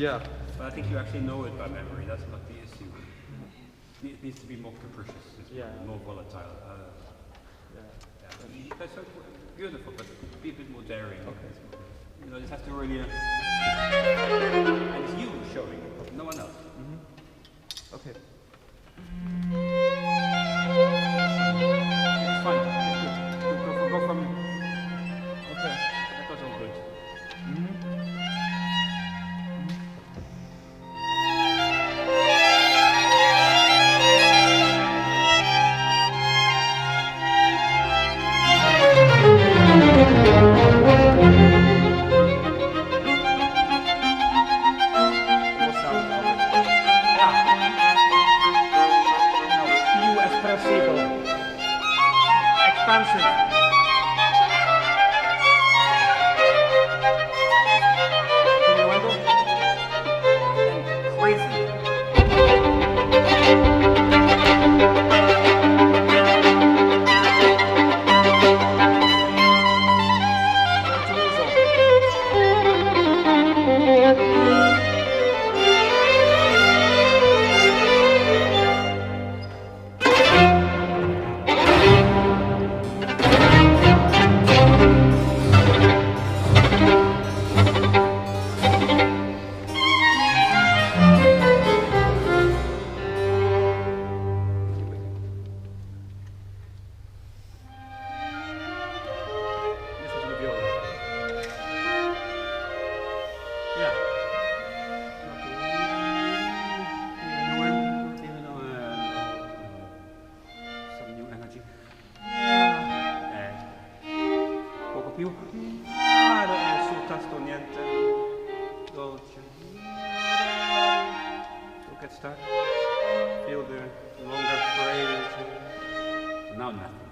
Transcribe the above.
Yeah. But I think you actually know it by memory. That's not the issue. It needs to be more capricious. It's more volatile. Yeah. That's so beautiful, but be a bit more daring. Okay. You know, this has to really. And it's you showing, no one else. Okay. It's fine. It's good. Go from. Okay. That was all good. More sound of it. Yeah. Now, più espressivo. Expansive. Diminuendo. And crazy. Listen to the viola. Yeah. Some new energy. Poco più. Sul tasto niente. Dolce. Look at start. Feel the longer phrase. Now nothing.